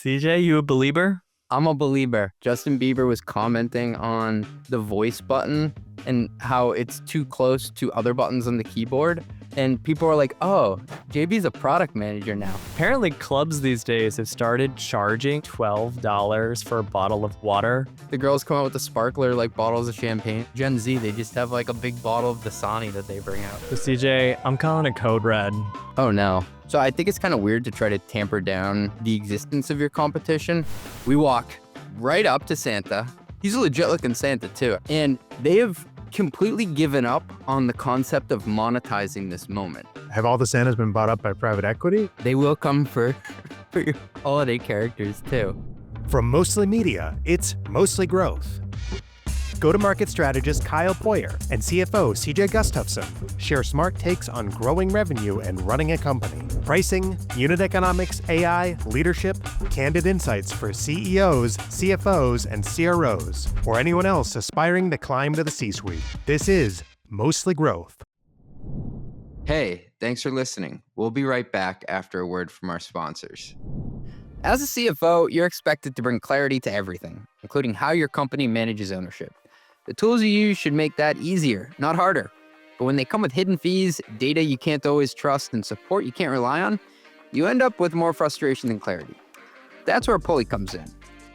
CJ, you a believer? I'm a believer. Justin Bieber was commenting on the voice button and how it's too close to other buttons on the keyboard. And people are like, oh, JB's a product manager now. Apparently clubs these days have started charging $12 for a bottle of water. The girls come out with the sparkler like bottles of champagne. Gen Z, they just have like a big bottle of Dasani that they bring out. So CJ, I'm calling it code red. Oh no. So I think it's kind of weird to try to tamper down the existence of your competition. We walk right up to Santa. He's a legit looking Santa too. And they have completely given up on the concept of monetizing this moment. Have all the Santas been bought up by private equity? They will come for your holiday characters too. From Mostly Media, it's Mostly Growth. Go-to-market strategist Kyle Poyar and CFO CJ Gustafson share smart takes on growing revenue and running a company. Pricing, unit economics, AI, leadership, candid insights for CEOs, CFOs, and CROs, or anyone else aspiring to climb to the C-suite. This is Mostly Growth. Hey, thanks for listening. We'll be right back after a word from our sponsors. As a CFO, you're expected to bring clarity to everything, including how your company manages ownership. The tools you use should make that easier, not harder. But when they come with hidden fees, data you can't always trust, and support you can't rely on, you end up with more frustration than clarity. That's where Pulley comes in.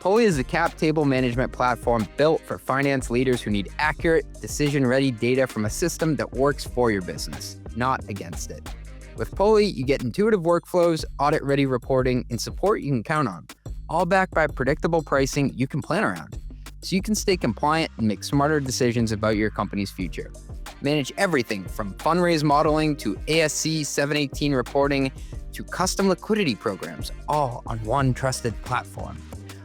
Pulley is a cap table management platform built for finance leaders who need accurate, decision-ready data from a system that works for your business, not against it. With Pulley, you get intuitive workflows, audit-ready reporting, and support you can count on, all backed by predictable pricing you can plan around, so you can stay compliant and make smarter decisions about your company's future. Manage everything from fundraise modeling to ASC 718 reporting to custom liquidity programs, all on one trusted platform.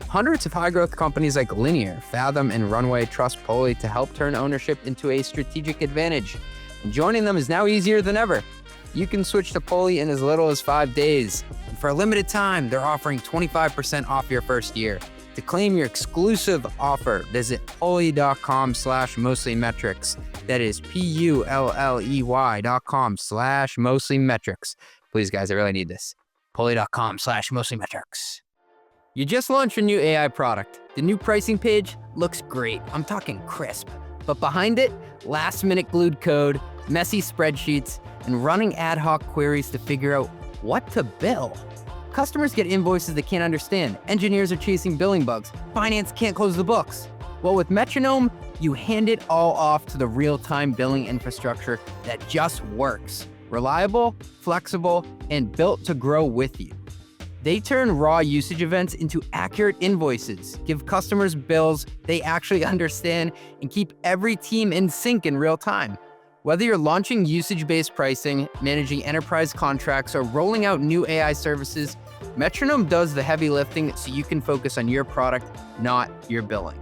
Hundreds of high-growth companies like Linear, Fathom, and Runway trust Pulley to help turn ownership into a strategic advantage. And joining them is now easier than ever. You can switch to Pulley in as little as 5 days. And for a limited time, they're offering 25% off your first year. To claim your exclusive offer, visit pulley.com/mostlymetrics. That is PULLEY.com/mostlymetrics. Please, guys, I really need this. Pulley.com/mostlymetrics. You just launched a new AI product. The new pricing page looks great. I'm talking crisp. But behind it, last-minute glued code, messy spreadsheets, and running ad hoc queries to figure out what to bill. Customers get invoices they can't understand. Engineers are chasing billing bugs. Finance can't close the books. Well, with Metronome, you hand it all off to the real-time billing infrastructure that just works. Reliable, flexible, and built to grow with you. They turn raw usage events into accurate invoices, give customers bills they actually understand, and keep every team in sync in real time. Whether you're launching usage-based pricing, managing enterprise contracts, or rolling out new AI services, Metronome does the heavy lifting so you can focus on your product, not your billing.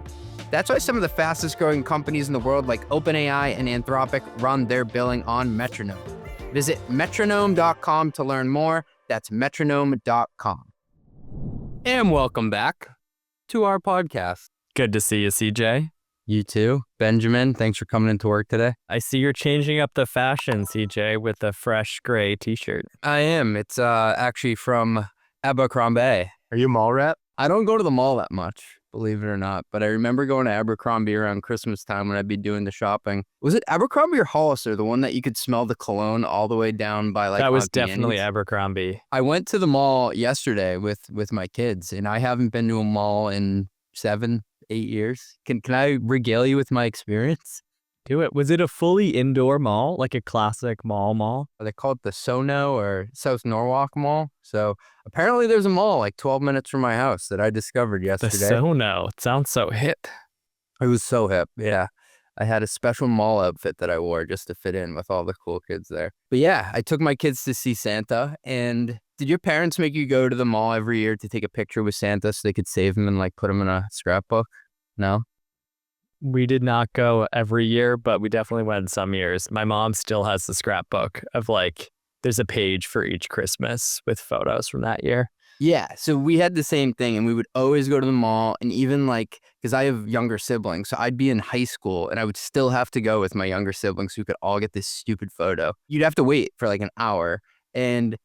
That's why some of the fastest growing companies in the world like OpenAI and Anthropic run their billing on Metronome. Visit metronome.com to learn more. That's metronome.com. And welcome back to our podcast. Good to see you, CJ. You too. Benjamin, thanks for coming into work today. I see you're changing up the fashion, CJ, with a fresh gray t-shirt. I am. It's actually from Abercrombie. Are you a mall rat? I don't go to the mall that much, believe it or not, but I remember going to Abercrombie around Christmas time when I'd be doing the shopping. Was it Abercrombie or Hollister, the one that you could smell the cologne all the way down by like... That was definitely Abercrombie. I went to the mall yesterday with my kids, and I haven't been to a mall in 7-8 years. Can I regale you with my experience? Do it. Was it a fully indoor mall, like a classic mall? They call it the Sono or South Norwalk Mall. So apparently there's a mall like 12 minutes from my house that I discovered yesterday. The Sono. It sounds so hip. It was so hip. Yeah. I had a special mall outfit that I wore just to fit in with all the cool kids there. But yeah, I took my kids to see Santa. And did your parents make you go to the mall every year to take a picture with Santa so they could save him and like put him in a scrapbook? No? We did not go every year, but we definitely went some years. My mom still has the scrapbook of like, there's a page for each Christmas with photos from that year. Yeah, so we had the same thing, and we would always go to the mall, and even like, because I have younger siblings, so I'd be in high school, and I would still have to go with my younger siblings so we could all get this stupid photo. You'd have to wait for like an hour, and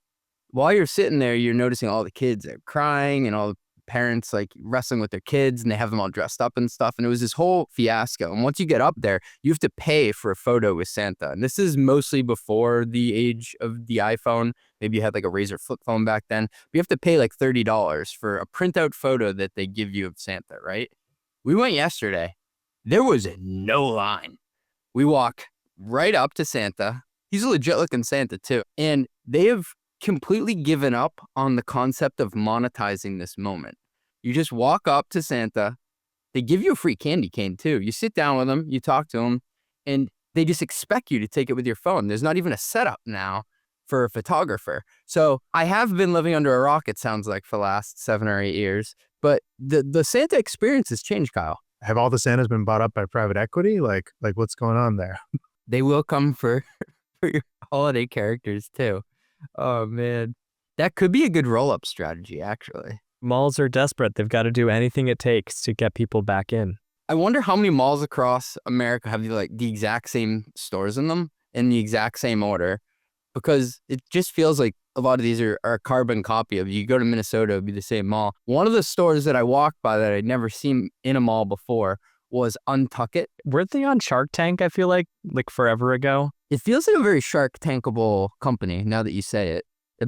while you're sitting there, you're noticing all the kids are crying, and all the parents like wrestling with their kids and they have them all dressed up and stuff. And it was this whole fiasco. And once you get up there, you have to pay for a photo with Santa. And this is mostly before the age of the iPhone. Maybe you had like a Razor flip phone back then. But you have to pay like $30 for a printout photo that they give you of Santa, right? We went yesterday. There was no line. We walk right up to Santa. He's a legit looking Santa too. And they have completely given up on the concept of monetizing this moment. You just walk up to Santa. They give you a free candy cane too. You sit down with them, you talk to them, and they just expect you to take it with your phone. There's not even a setup now for a photographer. So I have been living under a rock, it sounds like, for the last 7 or 8 years. But the Santa experience has changed, Kyle. Have all the Santas been bought up by private equity? Like what's going on there? They will come for your holiday characters too. Oh, man. That could be a good roll-up strategy, actually. Malls are desperate. They've got to do anything it takes to get people back in. I wonder how many malls across America have the exact same stores in them in the exact same order, because it just feels like a lot of these are a carbon copy of you. You go to Minnesota, it'd be the same mall. One of the stores that I walked by that I'd never seen in a mall before was Untuckit. Weren't they on Shark Tank, I feel like forever ago? It feels like a very Shark Tankable company now that you say it.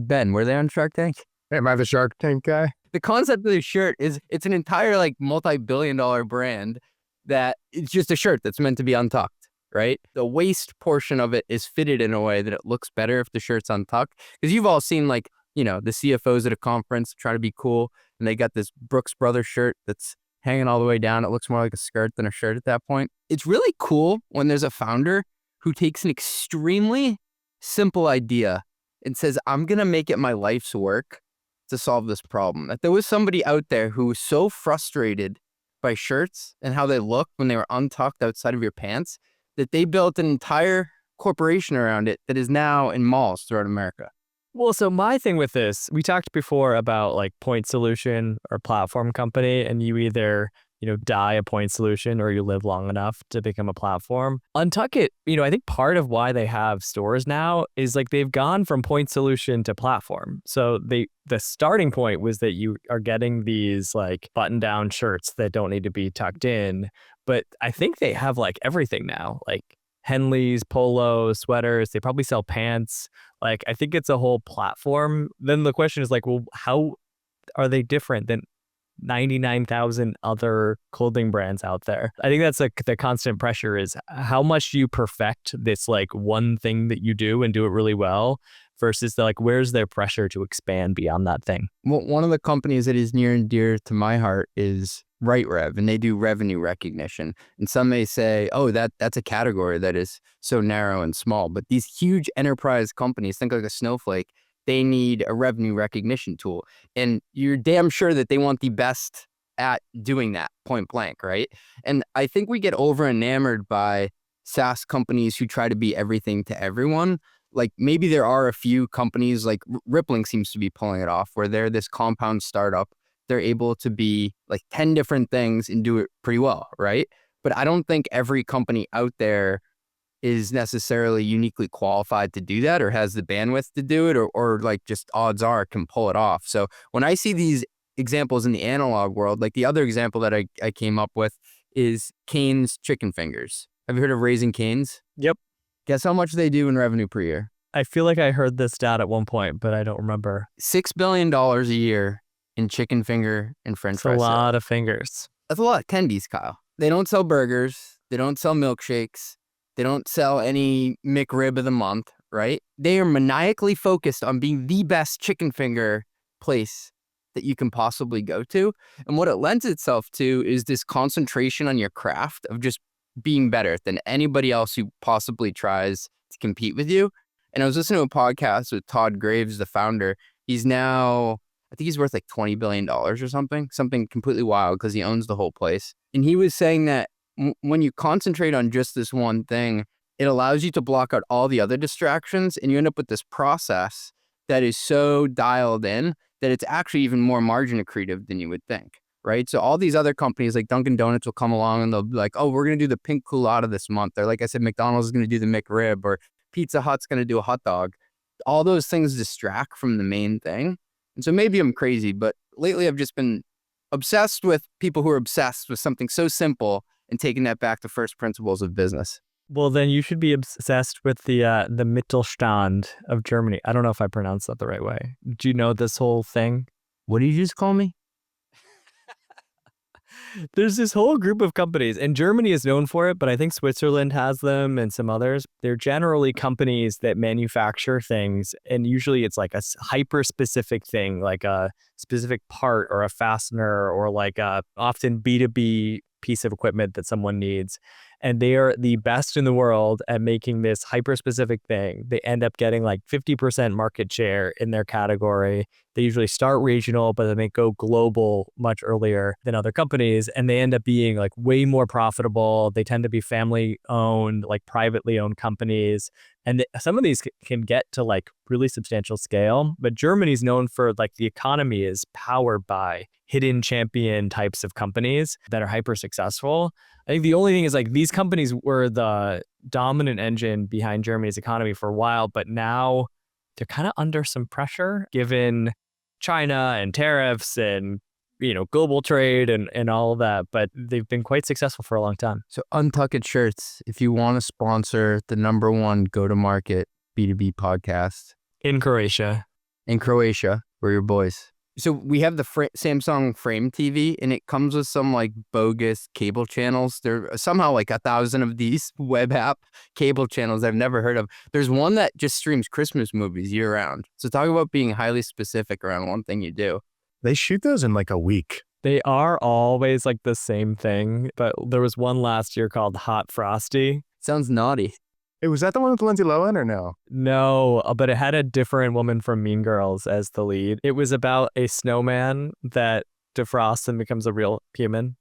Ben, were they on Shark Tank? Hey, am I the Shark Tank guy? The concept of the shirt is it's an entire like multi-billion-dollar brand that it's just a shirt that's meant to be untucked, right? The waist portion of it is fitted in a way that it looks better if the shirt's untucked. Because you've all seen like, the CFOs at a conference try to be cool, and they got this Brooks Brothers shirt that's hanging all the way down. It looks more like a skirt than a shirt at that point. It's really cool when there's a founder who takes an extremely simple idea and says, I'm going to make it my life's work to solve this problem. That there was somebody out there who was so frustrated by shirts and how they look when they were untucked outside of your pants that they built an entire corporation around it that is now in malls throughout America. Well, so my thing with this, we talked before about like point solution or platform company, and you either, die a point solution or you live long enough to become a platform. Untuckit, I think part of why they have stores now is like they've gone from point solution to platform. So the starting point was that you are getting these like button down shirts that don't need to be tucked in. But I think they have like everything now, like Henleys, polos, sweaters. They probably sell pants. Like, I think it's a whole platform. Then the question is like, well, how are they different than 99,000 other clothing brands out there? I think that's like the constant pressure is how much do you perfect this like one thing that you do and do it really well versus where's their pressure to expand beyond that thing? Well, one of the companies that is near and dear to my heart is RightRev, and they do revenue recognition. And some may say, oh, that's a category that is so narrow and small. But these huge enterprise companies, think like a Snowflake, they need a revenue recognition tool. And you're damn sure that they want the best at doing that, point blank, right? And I think we get over enamored by SaaS companies who try to be everything to everyone. Like maybe there are a few companies like Rippling seems to be pulling it off, where they're this compound startup. They're able to be like 10 different things and do it pretty well, right? But I don't think every company out there is necessarily uniquely qualified to do that or has the bandwidth to do it or like just odds are can pull it off. So when I see these examples in the analog world, like the other example that I came up with is Cane's chicken fingers. Have you heard of Raising Cane's? Yep. Guess how much they do in revenue per year? I feel like I heard this stat at one point, but I don't remember. $6 billion a year in chicken finger and french fries. That's a lot of fingers. That's a lot of tendies, Kyle. They don't sell burgers. They don't sell milkshakes. They don't sell any McRib of the month, right? They are maniacally focused on being the best chicken finger place that you can possibly go to. And what it lends itself to is this concentration on your craft of just being better than anybody else who possibly tries to compete with you. And I was listening to a podcast with Todd Graves, the founder. He's now, I think he's worth like $20 billion or something completely wild because he owns the whole place. And he was saying that when you concentrate on just this one thing, it allows you to block out all the other distractions, and you end up with this process that is so dialed in that it's actually even more margin accretive than you would think, right? So all these other companies like Dunkin' Donuts will come along and they'll be like, oh, we're going to do the pink culotta this month. Or like I said, McDonald's is going to do the McRib, or Pizza Hut's going to do a hot dog. All those things distract from the main thing. And so maybe I'm crazy, but lately I've just been obsessed with people who are obsessed with something so simple and taking that back to first principles of business. Well, then you should be obsessed with the Mittelstand of Germany. I don't know if I pronounced that the right way. Do you know this whole thing? What did you just call me? There's this whole group of companies, and Germany is known for it, but I think Switzerland has them and some others. They're generally companies that manufacture things, and usually it's like a hyper-specific thing, like a specific part or a fastener or like a often B2B piece of equipment that someone needs. And they are the best in the world at making this hyper-specific thing. They end up getting like 50% market share in their category. They usually start regional, but then they go global much earlier than other companies. And they end up being like way more profitable. They tend to be family owned, like privately owned companies. And some of these can get to like really substantial scale. But Germany's known for like the economy is powered by hidden champion types of companies that are hyper successful. I think the only thing is like these companies were the dominant engine behind Germany's economy for a while, but now they're kind of under some pressure given China and tariffs and, you know, global trade and all of that. But they've been quite successful for a long time. So Untuckit Shirts, if you want to sponsor the #1 go-to-market B2B podcast In Croatia. in Croatia, we're your boys. So we have the Samsung Frame TV, and it comes with some like bogus cable channels. There are somehow like 1,000 of these web app cable channels I've never heard of. There's one that just streams Christmas movies year round. So talk about being highly specific around one thing you do. They shoot those in like a week. They are always like the same thing, but there was one last year called Hot Frosty. Sounds naughty. Hey, was that the one with Lindsay Lohan or no? No, but it had a different woman from Mean Girls as the lead. It was about a snowman that defrosts and becomes a real human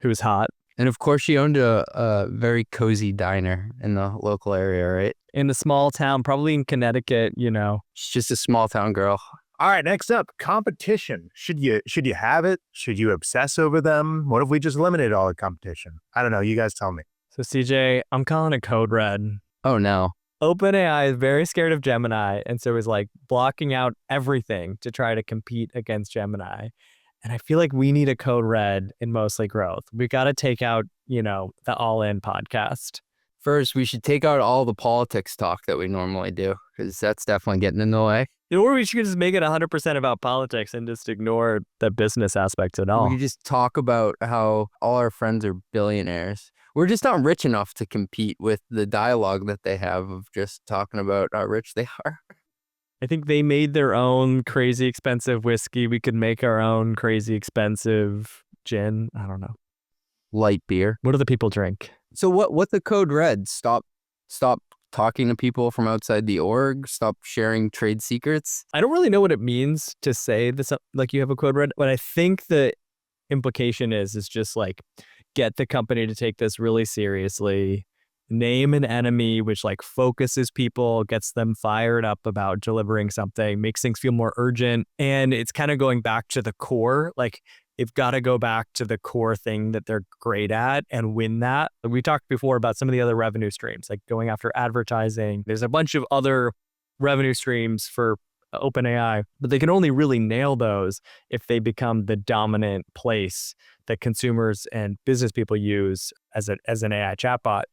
who's hot. And of course, she owned a very cozy diner in the local area, right? In a small town, probably in Connecticut, you know. She's just a small town girl. All right, next up, competition. Should you have it? Should you obsess over them? What if we just eliminated all the competition? I don't know. You guys tell me. So CJ, I'm calling it code red. Oh, no. OpenAI is very scared of Gemini, and so is like blocking out everything to try to compete against Gemini. And I feel like we need a code red in Mostly Growth. We got to take out, you know, the All In podcast. First, we should take out all the politics talk that we normally do, because that's definitely getting in the way. Or we should just make it 100% about politics and just ignore the business aspects at all. We could just talk about how all our friends are billionaires. We're just not rich enough to compete with the dialogue that they have of just talking about how rich they are. I think they made their own crazy expensive whiskey. We could make our own crazy expensive gin. I don't know. Light beer. What do the people drink? So what's the code red? Stop talking to people from outside the org. Stop sharing trade secrets. I don't really know what it means to say this, like you have a code red. What I think the implication is just like, get the company to take this really seriously, name an enemy, which like focuses people, gets them fired up about delivering something, makes things feel more urgent. And it's kind of going back to the core. Like they've got to go back to the core thing that they're great at and win that. We talked before about some of the other revenue streams, like going after advertising. There's a bunch of other revenue streams for OpenAI, but they can only really nail those if they become the dominant place that consumers and business people use as an AI chatbot.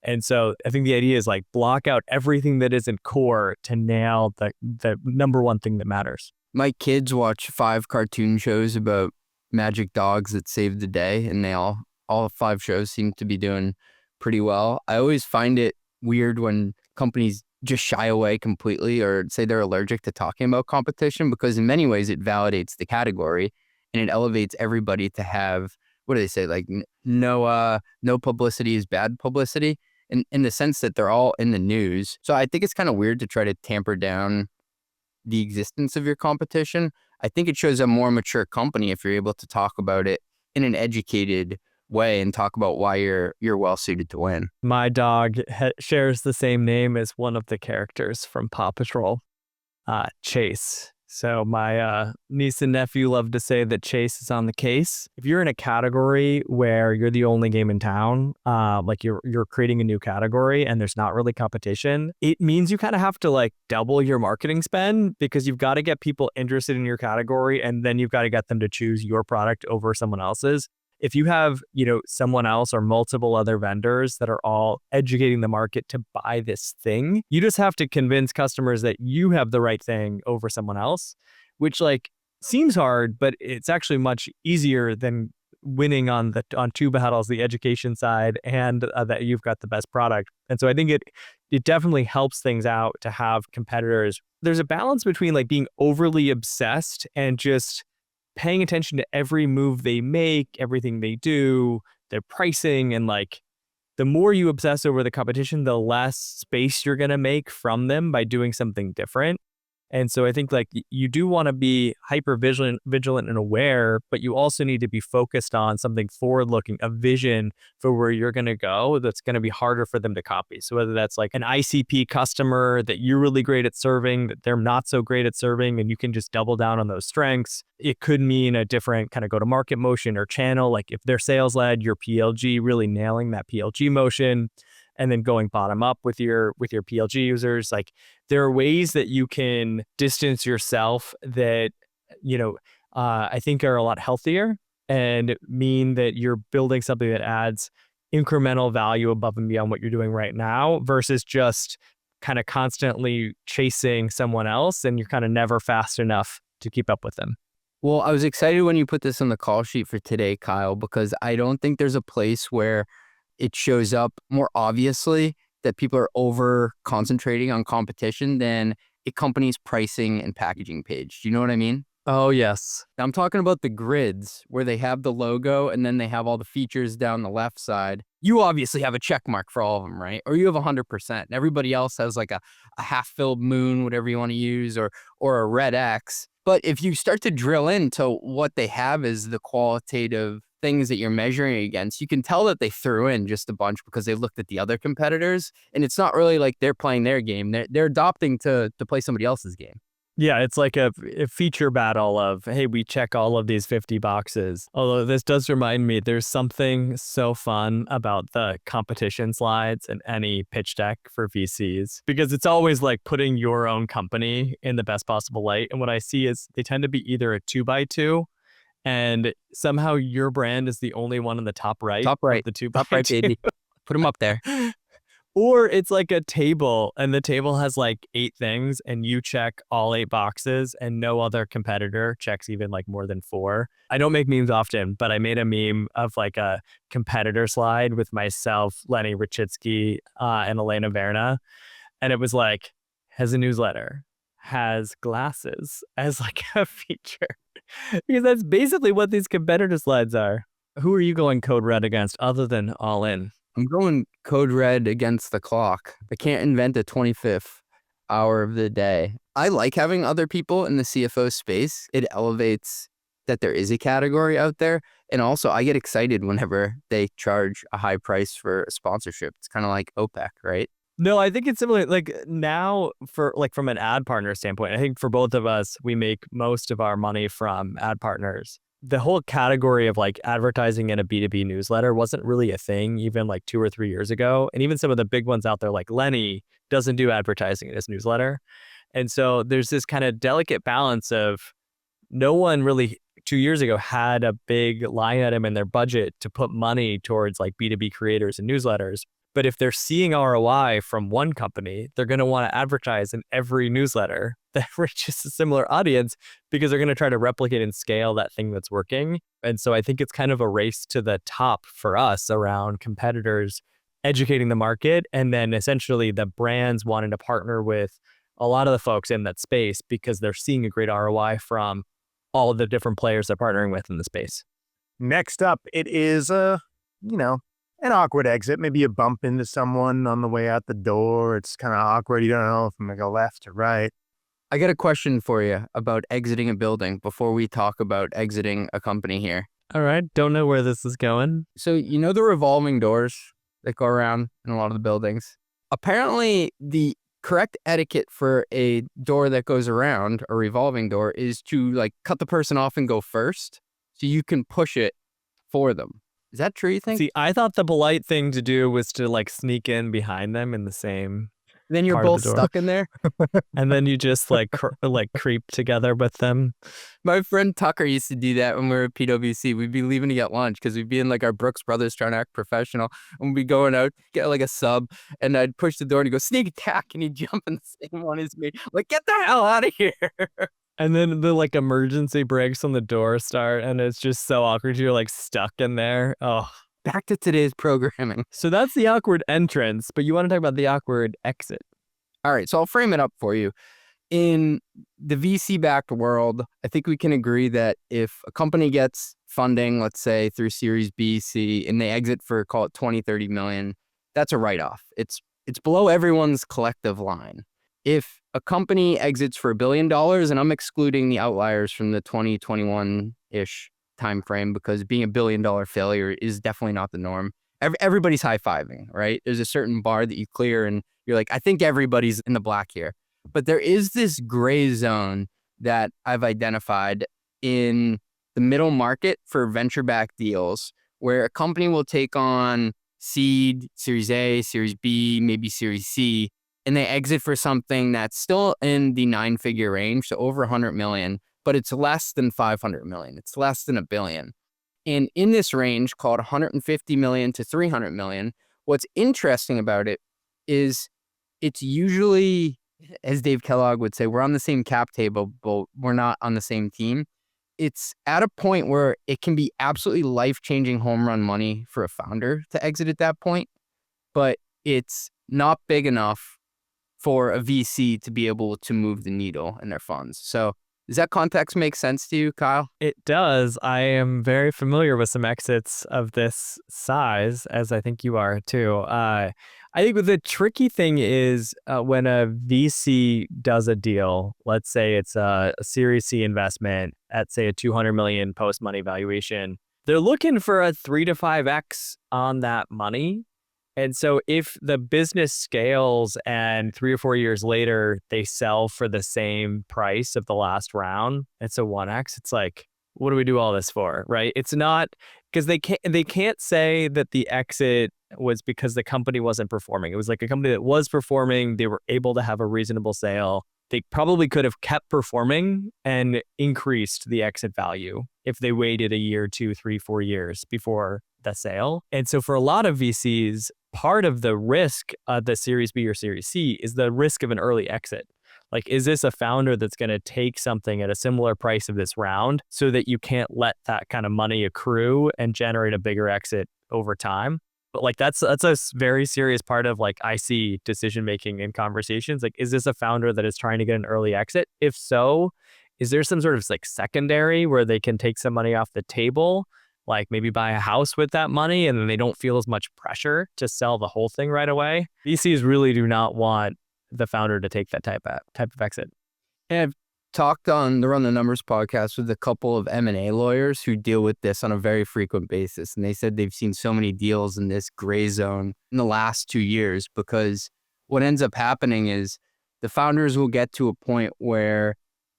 And so I think the idea is like block out everything that isn't core to nail the number one thing that matters. My kids watch 5 cartoon shows about magic dogs that saved the day, and they all 5 shows seem to be doing pretty well. I always find it weird when companies just shy away completely or say they're allergic to talking about competition, because in many ways it validates the category and it elevates everybody to have, what do they say? Like no publicity is bad publicity, in the sense that they're all in the news. So I think it's kind of weird to try to tamper down the existence of your competition. I think it shows a more mature company if you're able to talk about it in an educated way and talk about why you're well suited to win. My dog shares the same name as one of the characters from Paw Patrol, Chase. So my niece and nephew love to say that Chase is on the case. If you're in a category where you're the only game in town, like you're creating a new category and there's not really competition, it means you kind of have to like double your marketing spend because you've got to get people interested in your category and then you've got to get them to choose your product over someone else's. If you have, someone else or multiple other vendors that are all educating the market to buy this thing, you just have to convince customers that you have the right thing over someone else, which like seems hard, but it's actually much easier than winning on two battles, the education side and that you've got the best product. And so I think it definitely helps things out to have competitors. There's a balance between like being overly obsessed and just paying attention to every move they make, everything they do, their pricing, and like the more you obsess over the competition, the less space you're going to make from them by doing something different. And so I think like you do want to be hyper vigilant and aware, but you also need to be focused on something forward looking, a vision for where you're going to go that's going to be harder for them to copy. So whether that's like an ICP customer that you're really great at serving, that they're not so great at serving, and you can just double down on those strengths. It could mean a different kind of go to market motion or channel. Like if they're sales led, your PLG, really nailing that PLG motion. And then going bottom up with your PLG users. Like there are ways that you can distance yourself that, I think are a lot healthier and mean that you're building something that adds incremental value above and beyond what you're doing right now versus just kind of constantly chasing someone else and you're kind of never fast enough to keep up with them. Well, I was excited when you put this on the call sheet for today, Kyle, because I don't think there's a place where it shows up more obviously that people are over concentrating on competition than a company's pricing and packaging page. Do you know what I mean? Oh, yes. I'm talking about the grids where they have the logo and then they have all the features down the left side. You obviously have a check mark for all of them, right? Or you have 100%. Everybody else has like a half-filled moon, whatever you want to use, or a red X. But if you start to drill into what they have as the qualitative things that you're measuring against, you can tell that they threw in just a bunch because they looked at the other competitors. And it's not really like they're playing their game. They're adopting to play somebody else's game. Yeah, it's like a feature battle of, hey, we check all of these 50 boxes. Although this does remind me, there's something so fun about the competition slides in any pitch deck for VCs, because it's always like putting your own company in the best possible light. And what I see is they tend to be either a 2x2, and somehow your brand is the only one in the top right. Top right. The 2x2. Top right, baby. Put them up there. Or it's like a table and the table has like 8 things and you check all 8 boxes and no other competitor checks even like more than 4. I don't make memes often, but I made a meme of like a competitor slide with myself, Lenny Rachitsky, and Elena Verna. And it was like, has a newsletter, has glasses as like a feature. Because that's basically what these competitor slides are. Who are you going code red against other than All In? I'm going code red against the clock. I can't invent a 25th hour of the day. I like having other people in the CFO space. It elevates that there is a category out there. And also I get excited whenever they charge a high price for a sponsorship. It's kind of like OPEC, right? No, I think it's similar. Like now for like from an ad partner standpoint, I think for both of us, we make most of our money from ad partners. The whole category of like advertising in a B2B newsletter wasn't really a thing even like 2 or 3 years ago. And even some of the big ones out there like Lenny doesn't do advertising in his newsletter. And so there's this kind of delicate balance of no one really 2 years ago had a big line item in their budget to put money towards like B2B creators and newsletters. But if they're seeing ROI from one company, they're going to want to advertise in every newsletter that reaches a similar audience because they're going to try to replicate and scale that thing that's working. And so I think it's kind of a race to the top for us around competitors educating the market and then essentially the brands wanting to partner with a lot of the folks in that space because they're seeing a great ROI from all of the different players they're partnering with in the space. Next up, it is an awkward exit. Maybe you bump into someone on the way out the door. It's kind of awkward. You don't know if I'm going to go left or right. I got a question for you about exiting a building before we talk about exiting a company here. All right. Don't know where this is going. So the revolving doors that go around in a lot of the buildings? Apparently, the correct etiquette for a door that goes around, a revolving door, is to like cut the person off and go first so you can push it for them. Is that true, you think? See, I thought the polite thing to do was to like sneak in behind them in the same Then you're part of both the door. stuck in there. And then you just like creep together with them. My friend Tucker used to do that when we were at PwC. We'd be leaving to get lunch because we'd be in like our Brooks Brothers trying to act professional. And we'd be going out, get like a sub, and I'd push the door and he'd go, sneak attack, and he'd jump in the same one as me. Like, get the hell out of here. And then the like emergency brakes on the door start, and it's just so awkward. You're like stuck in there. Oh. Back to today's programming. So that's the awkward entrance, but you want to talk about the awkward exit. All right, so I'll frame it up for you. In the VC-backed world, I think we can agree that if a company gets funding, let's say through Series B, C, and they exit for, call it 20, 30 million, that's a write-off. It's below everyone's collective line. If a company exits for $1 billion, and I'm excluding the outliers from the 2021-ish time frame because being $1 billion failure is definitely not the norm. Everybody's high-fiving, right? There's a certain bar that you clear and you're like, I think everybody's in the black here. But there is this gray zone that I've identified in the middle market for venture-backed deals where a company will take on seed, Series A, Series B, maybe Series C, and they exit for something that's still in the 9-figure range, so over 100 million, but it's less than 500 million. It's less than $1 billion. And in this range called 150 million to 300 million, what's interesting about it is it's usually, as Dave Kellogg would say, we're on the same cap table, but we're not on the same team. It's at a point where it can be absolutely life-changing home run money for a founder to exit at that point, but it's not big enough for a VC to be able to move the needle in their funds. So does that context make sense to you, Kyle? It does. I am very familiar with some exits of this size, as I think you are too. I think the tricky thing is when a VC does a deal, let's say it's a Series C investment at, say, a 200 million post-money valuation, they're looking for a 3 to 5x on that money. And so if the business scales and 3 or 4 years later, they sell for the same price of the last round, it's a 1x, it's like, what do we do all this for, right? It's not, because they can't say that the exit was because the company wasn't performing. It was like a company that was performing, they were able to have a reasonable sale. They probably could have kept performing and increased the exit value if they waited a year, 2, 3, 4 years before the sale. And so for a lot of VCs, part of the risk of the Series B or Series C is the risk of an early exit. Like, is this a founder that's going to take something at a similar price of this round so that you can't let that kind of money accrue and generate a bigger exit over time? But like, that's a very serious part of like IC decision making and conversations. Like, is this a founder that is trying to get an early exit? If so, is there some sort of like secondary where they can take some money off the table, like maybe buy a house with that money, and then they don't feel as much pressure to sell the whole thing right away? VCs really do not want the founder to take that type of exit. And I've talked on the Run the Numbers podcast with a couple of M&A lawyers who deal with this on a very frequent basis. And they said they've seen so many deals in this gray zone in the last 2 years because what ends up happening is the founders will get to a point where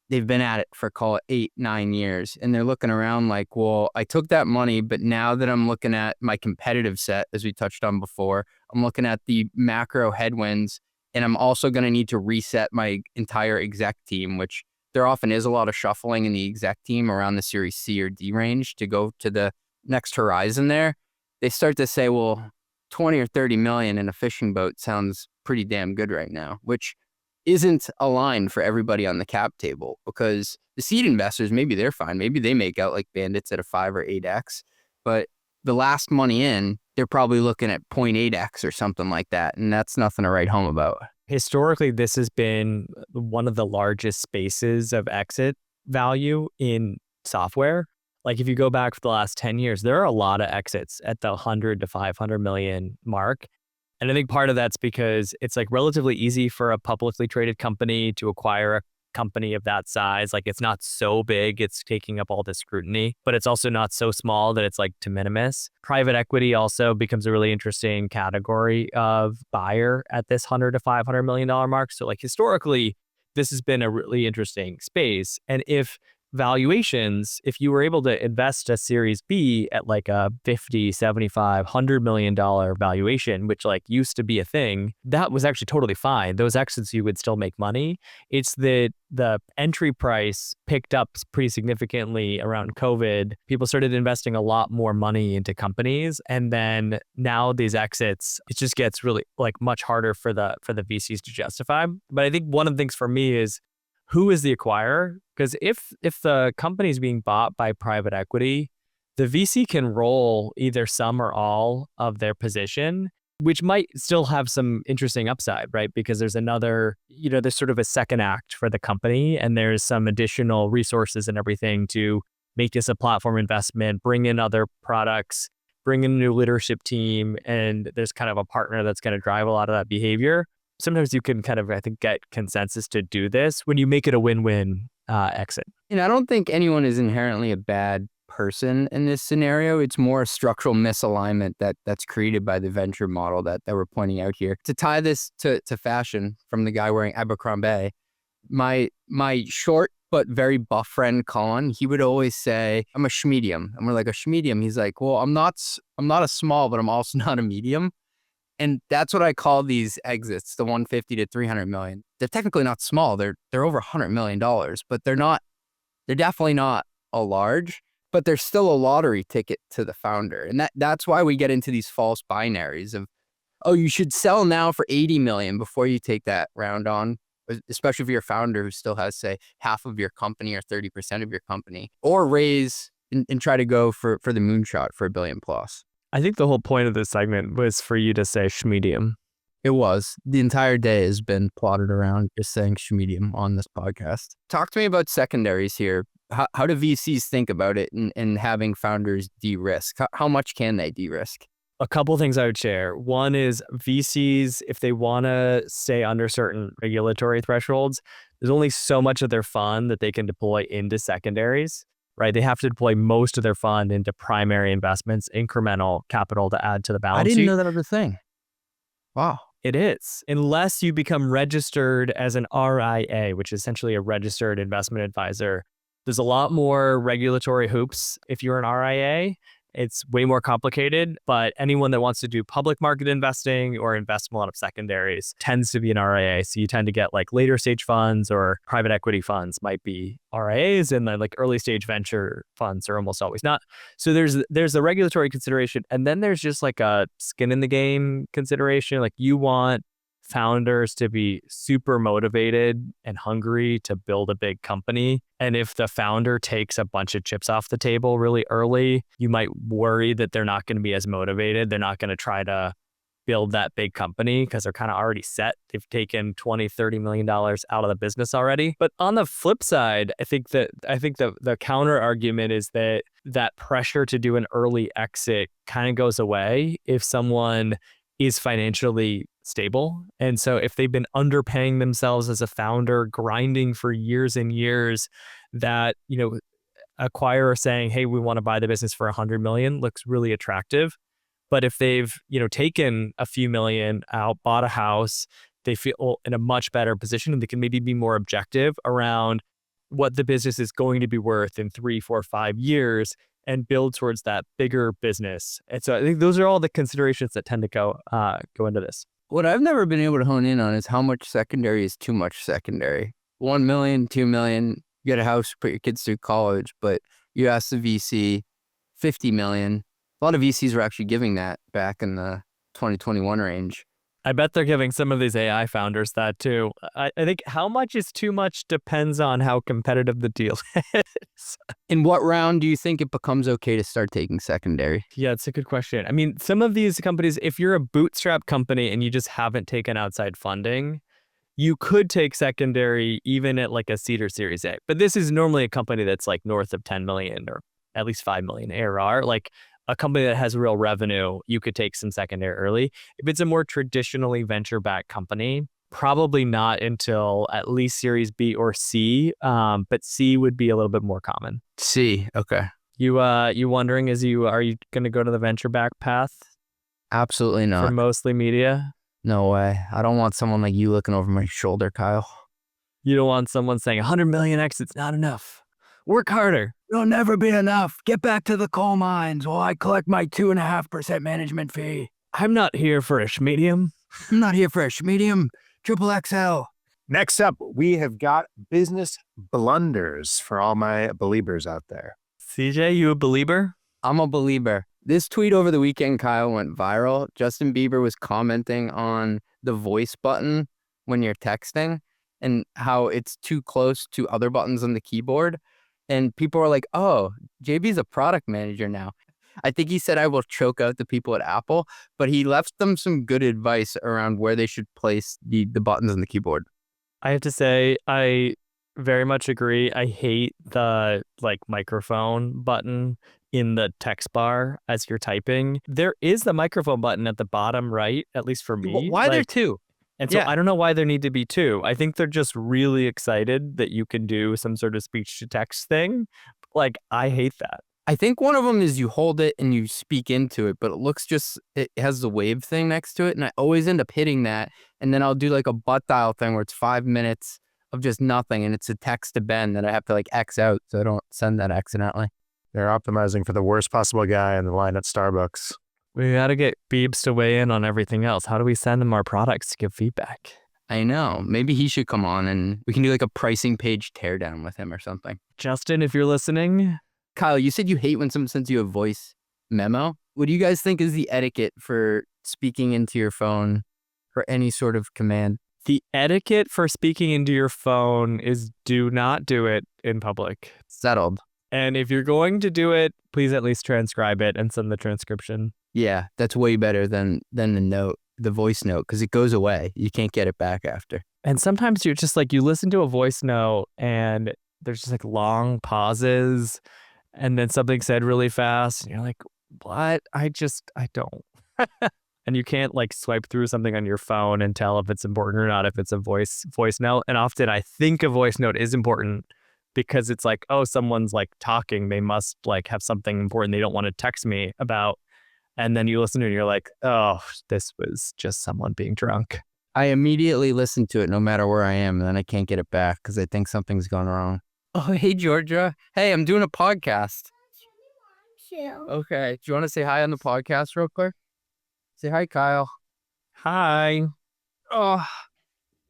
they've been at it for, call it 8, 9 years. And they're looking around like, well, I took that money, but now that I'm looking at my competitive set, as we touched on before, I'm looking at the macro headwinds, and I'm also going to need to reset my entire exec team, which there often is a lot of shuffling in the exec team around the Series C or D range to go to the next horizon there. They start to say, well, 20 or 30 million in a fishing boat sounds pretty damn good right now, which isn't aligned for everybody on the cap table because the seed investors, maybe they're fine. Maybe they make out like bandits at a 5 or 8x, but the last money in, they're probably looking at 0.8x or something like that. And that's nothing to write home about. Historically, this has been one of the largest spaces of exit value in software. Like if you go back for the last 10 years, there are a lot of exits at the 100 to 500 million mark. And I think part of that's because it's like relatively easy for a publicly traded company to acquire a company of that size. Like it's not so big, it's taking up all this scrutiny, but it's also not so small that it's like de minimis. Private equity also becomes a really interesting category of buyer at this $100 to $500 million mark. So like historically, this has been a really interesting space. And if valuations, if you were able to invest a Series B at like a 50, 75, $100 million valuation, which like used to be a thing, that was actually totally fine. Those exits, you would still make money. It's that the entry price picked up pretty significantly around COVID. People started investing a lot more money into companies. And then now these exits, it just gets really like much harder for the VCs to justify. But I think one of the things for me is, who is the acquirer? Because if the company is being bought by private equity, the VC can roll either some or all of their position, which might still have some interesting upside, right? Because there's another, there's sort of a second act for the company, and there's some additional resources and everything to make this a platform investment, bring in other products, bring in a new leadership team, and there's kind of a partner that's going to drive a lot of that behavior. Sometimes you can kind of, I think, get consensus to do this when you make it a win-win exit. And I don't think anyone is inherently a bad person in this scenario. It's more a structural misalignment that's created by the venture model that we're pointing out here. To tie this to fashion from the guy wearing Abercrombie, my short but very buff friend Colin, he would always say, "I'm a schmedium." And we're like, "A schmedium?" He's like, "Well, I'm not a small, but I'm also not a medium." And that's what I call these exits, the 150 to 300 million. They're technically not small. They're over $100 million, but they're definitely not a large, but they're still a lottery ticket to the founder. And that's why we get into these false binaries of, oh, you should sell now for 80 million before you take that round on, especially if you're a founder who still has, say, half of your company or 30% of your company, or raise and try to go for the moonshot for $1 billion plus. I think the whole point of this segment was for you to say schmedium. It was. The entire day has been plotted around just saying schmedium on this podcast. Talk to me about secondaries here. How do VCs think about it and having founders de-risk? How much can they de-risk? A couple of things I would share. One is VCs, if they want to stay under certain regulatory thresholds, there's only so much of their fund that they can deploy into secondaries. Right, they have to deploy most of their fund into primary investments, incremental capital to add to the balance sheet. I didn't know that was a thing. Wow. It is, unless you become registered as an RIA, which is essentially a registered investment advisor. There's a lot more regulatory hoops if you're an RIA. It's way more complicated, but anyone that wants to do public market investing or invest in a lot of secondaries tends to be an RIA. So you tend to get like later stage funds, or private equity funds might be RIAs, and then like early stage venture funds are almost always not. So there's a regulatory consideration, and then there's just like a skin in the game consideration. Like you want founders to be super motivated and hungry to build a big company. And if the founder takes a bunch of chips off the table really early, you might worry that they're not going to be as motivated. They're not going to try to build that big company because they're kind of already set. They've taken $20-30 million out of the business already. But on the flip side, I think the counter argument is that pressure to do an early exit kind of goes away if someone is financially stable. And so if they've been underpaying themselves as a founder, grinding for years and years, that, acquirer saying, hey, we want to buy the business for 100 million looks really attractive. But if they've, taken a few million out, bought a house, they feel in a much better position, and they can maybe be more objective around what the business is going to be worth in 3, 4, 5 years, and build towards that bigger business. And so I think those are all the considerations that tend to go into this. What I've never been able to hone in on is how much secondary is too much secondary. 1 million, 2 million, you get a house, put your kids through college, but you ask the VC, 50 million. A lot of VCs were actually giving that back in the 2021 range. I bet they're giving some of these AI founders that too. I think how much is too much depends on how competitive the deal is. In what round do you think it becomes okay to start taking secondary? Yeah, it's a good question. I mean, some of these companies, if you're a bootstrap company and you just haven't taken outside funding, you could take secondary even at like a seed or Series A. But this is normally a company that's like north of 10 million or at least 5 million ARR. Like a company that has real revenue, you could take some secondary early. If it's a more traditionally venture-backed company, Probably not until at least Series B or C, but C would be a little bit more common. C. Okay. You wondering are you going to go to the venture back path Absolutely for not. mostly media? No way. I don't want someone like you looking over my shoulder, Kyle. You don't want someone saying 100 million exits not enough. Work harder. It'll never be enough. Get back to the coal mines while I collect my 2.5% management fee. I'm not here for a schmedium. I'm not here for a medium, triple XL. Next up, we have got business blunders for all my believers out there. CJ, you a believer? I'm a believer. This tweet over the weekend, Kyle, went viral. Justin Bieber was commenting on the voice button when you're texting and how it's too close to other buttons on the keyboard. And people were like, oh, JB's a product manager now. I think he said I will choke out the people at Apple, but he left them some good advice around where they should place the buttons on the keyboard. I have to say, I very much agree. I hate the microphone button in the text bar as you're typing. There is the microphone button at the bottom right, at least for me. Why there two? And so I don't know why there need to be two. I think they're just really excited that you can do some sort of speech to text thing. I hate that. I think one of them is you hold it and you speak into it, but it has the wave thing next to it. And I always end up hitting that. And then I'll do a butt dial thing where it's 5 minutes of just nothing. And it's a text to Ben that I have to X out so I don't send that accidentally. They're optimizing for the worst possible guy in the line at Starbucks. We got to get Biebs to weigh in on everything else. How do we send him our products to give feedback? I know. Maybe he should come on and we can do a pricing page teardown with him or something. Justin, if you're listening. Kyle, you said you hate when someone sends you a voice memo. What do you guys think is the etiquette for speaking into your phone for any sort of command? The etiquette for speaking into your phone is do not do it in public. Settled. And if you're going to do it, please at least transcribe it and send the transcription. Yeah, that's way better than the voice note, because it goes away. You can't get it back after. And sometimes you're just you listen to a voice note and there's just long pauses and then something said really fast and you're like, what? I don't. And you can't swipe through something on your phone and tell if it's important or not, if it's a voice note. And often I think a voice note is important because it's oh, someone's talking. They must have something important they don't want to text me about. And then you listen to it and you're like, oh, this was just someone being drunk. I immediately listen to it no matter where I am, and then I can't get it back because I think something's gone wrong. Oh, hey, Georgia. Hey, I'm doing a podcast. Okay. Do you want to say hi on the podcast real quick? Say hi, Kyle. Hi. Oh,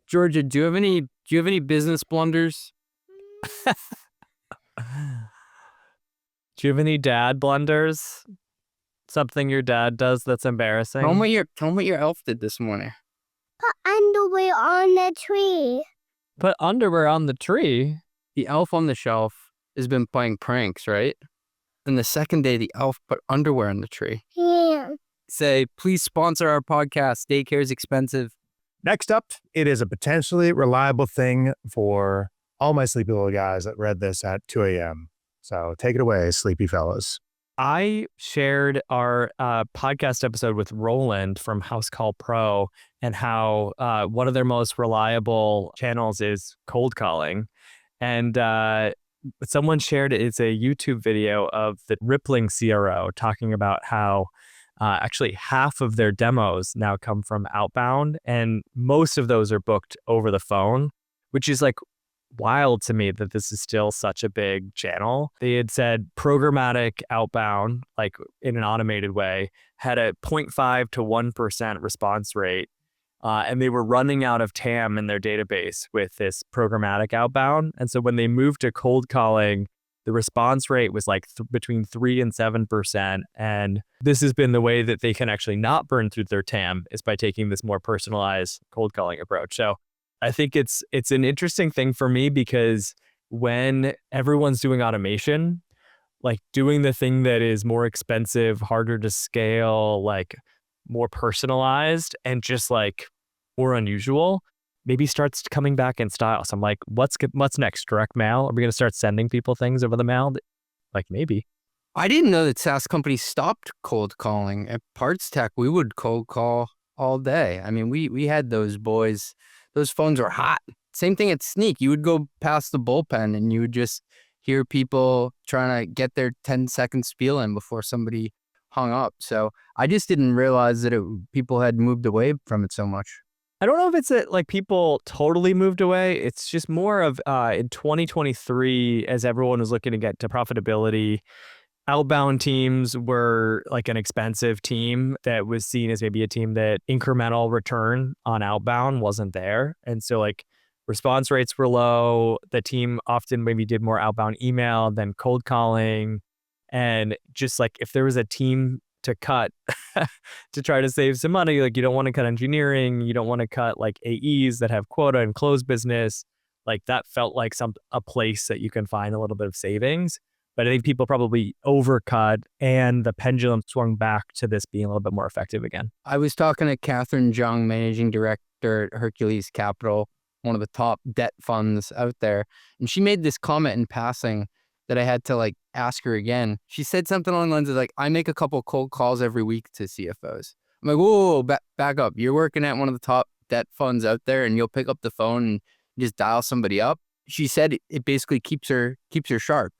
Georgia, do you have any business blunders? Do you have any dad blunders? Something your dad does that's embarrassing? Tell me what your elf did this morning. Put underwear on the tree. Put underwear on the tree? The elf on the shelf has been playing pranks, right? And the second day, the elf put underwear on the tree. Yeah. Say, please sponsor our podcast. Daycare is expensive. Next up, it is a potentially reliable thing for all my sleepy little guys that read this at 2 a.m. So take it away, sleepy fellas. I shared our podcast episode with Roland from House Call Pro and how one of their most reliable channels is cold calling. And someone shared it's a YouTube video of the Rippling CRO talking about how actually half of their demos now come from outbound, and most of those are booked over the phone, which is wild to me that this is still such a big channel. They had said programmatic outbound, in an automated way, had a 0.5 to 1% response rate. And they were running out of TAM in their database with this programmatic outbound. And so when they moved to cold calling, the response rate was between 3 and 7%. And this has been the way that they can actually not burn through their TAM, is by taking this more personalized cold calling approach. So I think it's an interesting thing for me, because when everyone's doing automation, doing the thing that is more expensive, harder to scale, more personalized and just more unusual, maybe starts coming back in style. So I'm what's next? Direct mail? Are we going to start sending people things over the mail? Maybe. I didn't know that SaaS companies stopped cold calling. At Parts Tech, we would cold call all day. I mean, we had those boys those phones were hot. Same thing at Sneak. You would go past the bullpen and you would just hear people trying to get their 10-second spiel in before somebody hung up. So I just didn't realize that people had moved away from it so much. I don't know if it's that like people totally moved away. It's just more of in 2023, as everyone was looking to get to profitability, outbound teams were like an expensive team that was seen as maybe a team that incremental return on outbound wasn't there. And so like response rates were low. The team often maybe did more outbound email than cold calling. And just like if there was a team to cut to try to save some money, like you don't want to cut engineering, you don't want to cut like AEs that have quota and close business. Like that felt like a place that you can find a little bit of savings. But I think people probably overcut and the pendulum swung back to this being a little bit more effective again. I was talking to Catherine Jhung, managing director at Hercules Capital, one of the top debt funds out there. And she made this comment in passing that I had to like ask her again. She said something along the lines of like, I make a couple cold calls every week to CFOs. I'm like, whoa, back up. You're working at one of the top debt funds out there and you'll pick up the phone and just dial somebody up. She said it basically keeps her sharp.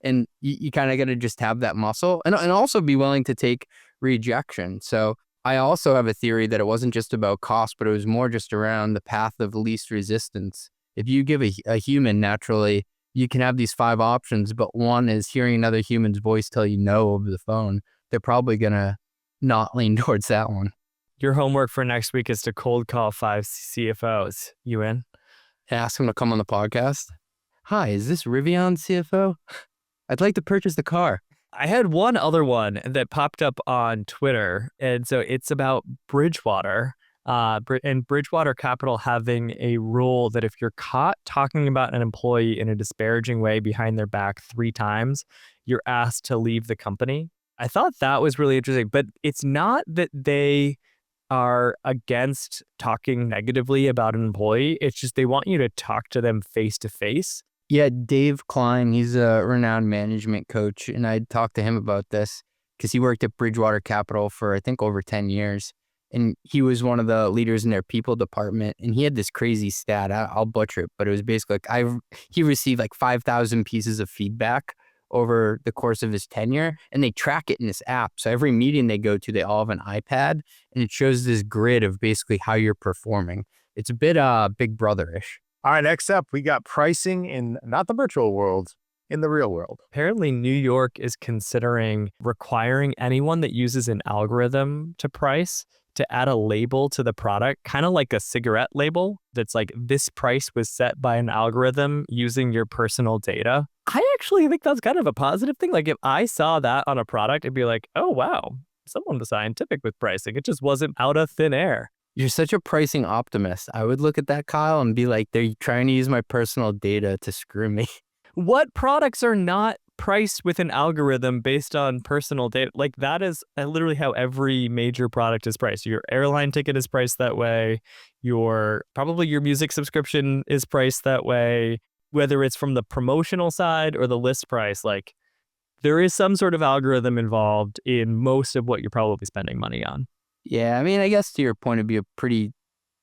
And you kind of got to just have that muscle and also be willing to take rejection. So I also have a theory that it wasn't just about cost, but it was more just around the path of least resistance. If you give a human naturally, you can have these 5 options, but one is hearing another human's voice tell you no over the phone. They're probably going to not lean towards that one. Your homework for next week is to cold call 5 CFOs. You in? Ask them to come on the podcast. Hi, is this Rivian CFO? I'd like to purchase the car. I had one other one that popped up on Twitter. And so it's about Bridgewater. And Bridgewater Capital having a rule that if you're caught talking about an employee in a disparaging way behind their back 3 times, you're asked to leave the company. I thought that was really interesting, but it's not that they are against talking negatively about an employee. It's just they want you to talk to them face to face. Yeah, Dave Klein, he's a renowned management coach, and I talked to him about this because he worked at Bridgewater Capital for, I think, over 10 years. And he was one of the leaders in their people department. And he had this crazy stat. I'll butcher it, but it was basically like he received like 5,000 pieces of feedback over the course of his tenure. And they track it in this app. So every meeting they go to, they all have an iPad. And it shows this grid of basically how you're performing. It's a bit Big Brother-ish. All right, next up, we got pricing in not the virtual world, in the real world. Apparently, New York is considering requiring anyone that uses an algorithm to price to add a label to the product, kind of like a cigarette label that's like, this price was set by an algorithm using your personal data. I actually think that's kind of a positive thing. Like if I saw that on a product, it'd be like, oh, wow, someone was scientific with pricing. It just wasn't out of thin air. You're such a pricing optimist. I would look at that, Kyle, and be like, they're trying to use my personal data to screw me. What products are not priced with an algorithm based on personal data? Like that is literally how every major product is priced. Your airline ticket is priced that way. Probably your music subscription is priced that way, whether it's from the promotional side or the list price. Like there is some sort of algorithm involved in most of what you're probably spending money on. Yeah, I mean, I guess to your point, it'd be a pretty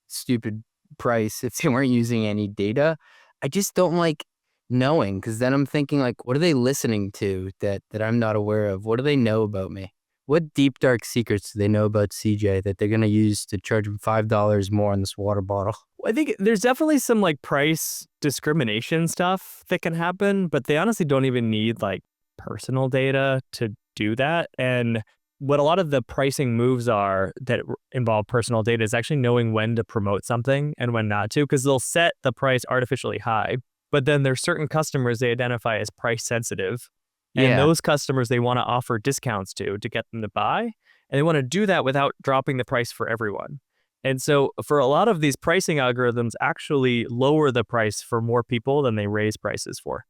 stupid price if they weren't using any data. I just don't like knowing, because then I'm thinking like, what are they listening to that I'm not aware of? What do they know about me? What deep, dark secrets do they know about CJ that they're going to use to charge him $5 more on this water bottle? I think there's definitely some like price discrimination stuff that can happen, but they honestly don't even need like personal data to do that. And what a lot of the pricing moves are that involve personal data is actually knowing when to promote something and when not to, because they'll set the price artificially high. But then there's certain customers they identify as price sensitive. And those customers they want to offer discounts to get them to buy. And they want to do that without dropping the price for everyone. And so for a lot of these pricing algorithms actually lower the price for more people than they raise prices for.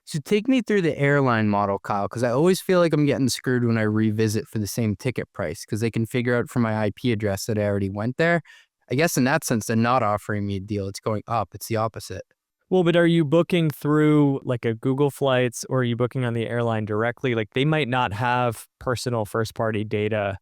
So take me through the airline model, Kyle, because I always feel like I'm getting screwed when I revisit for the same ticket price because they can figure out from my IP address that I already went there. I guess in that sense, they're not offering me a deal. It's going up. It's the opposite. Well, but are you booking through like a Google Flights or are you booking on the airline directly? Like they might not have personal first-party data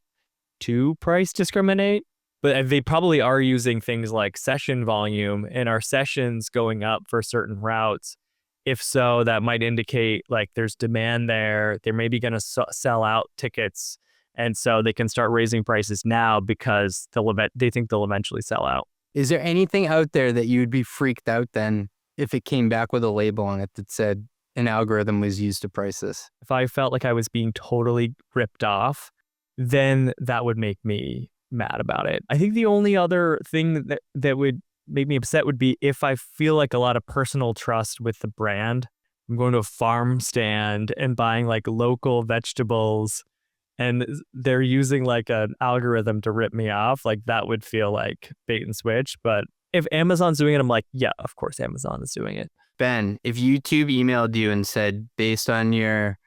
to price discriminate. But they probably are using things like session volume, and are sessions going up for certain routes? If so, that might indicate like there's demand there. They're maybe going to sell out tickets. And so they can start raising prices now because they think they'll eventually sell out. Is there anything out there that you'd be freaked out then if it came back with a label on it that said an algorithm was used to price this? If I felt like I was being totally ripped off, then that would make me mad about it. I think the only other thing that would make me upset would be if I feel like a lot of personal trust with the brand. I'm going to a farm stand and buying like local vegetables, and they're using like an algorithm to rip me off. Like that would feel like bait and switch. But if Amazon's doing it, I'm like, yeah, of course Amazon is doing it. Ben, if YouTube emailed you and said, based on your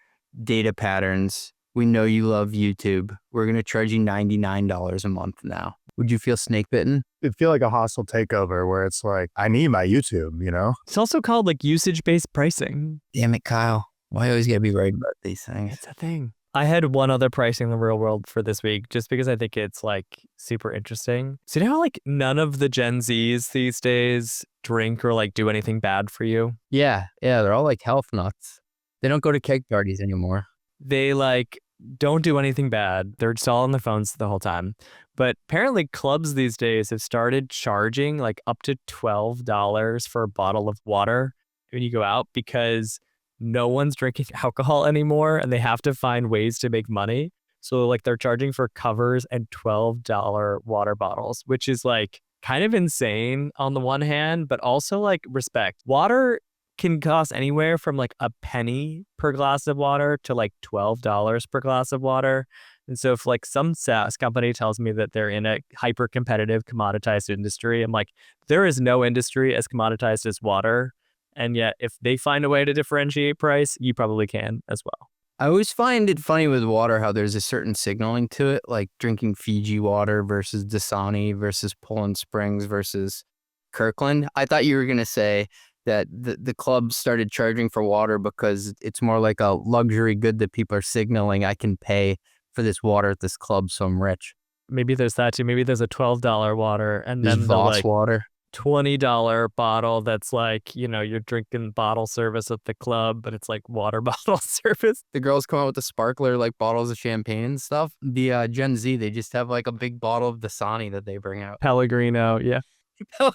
data patterns, we know you love YouTube, we're going to charge you $99 a month now, would you feel snake bitten? It'd feel like a hostile takeover where it's like, I need my YouTube, you know? It's also called like usage-based pricing. Damn it, Kyle. Why always gotta be right about these things? It's a thing. I had one other pricing in the real world for this week, just because I think it's like super interesting. So you know how like none of the Gen Zs these days drink or like do anything bad for you? Yeah, they're all like health nuts. They don't go to keg parties anymore. They like don't do anything bad. They're just all on their phones the whole time. But apparently clubs these days have started charging like up to $12 for a bottle of water when you go out, because no one's drinking alcohol anymore and they have to find ways to make money. So like they're charging for covers and $12 water bottles, which is like kind of insane on the one hand, but also like respect. Water can cost anywhere from like a penny per glass of water to like $12 per glass of water. And so if like some SaaS company tells me that they're in a hyper competitive commoditized industry, I'm like, there is no industry as commoditized as water. And yet if they find a way to differentiate price, you probably can as well. I always find it funny with water how there's a certain signaling to it, like drinking Fiji water versus Dasani versus Poland Springs versus Kirkland. I thought you were going to say that the clubs started charging for water because it's more like a luxury good that people are signaling I can pay for this water at this club, so I'm rich. Maybe there's that too. Maybe there's a $12 water and There's then the Voss like water. $20 bottle that's like, you know, you're drinking bottle service at the club, but it's like water bottle service. The girls come out with the sparkler, like bottles of champagne and stuff. The Gen Z, they just have like a big bottle of Dasani that they bring out. Pellegrino, yeah.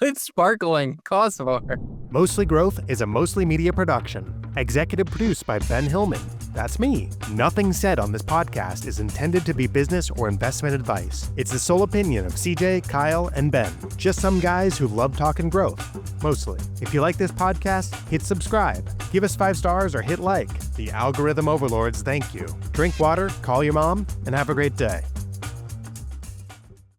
It's sparkling. Cost more. Mostly Growth is a Mostly Media production. Executive produced by Ben Hillman. That's me. Nothing said on this podcast is intended to be business or investment advice. It's the sole opinion of CJ, Kyle, and Ben. Just some guys who love talking growth. Mostly. If you like this podcast, hit subscribe. Give us 5 stars or hit like. The algorithm overlords thank you. Drink water, call your mom, and have a great day.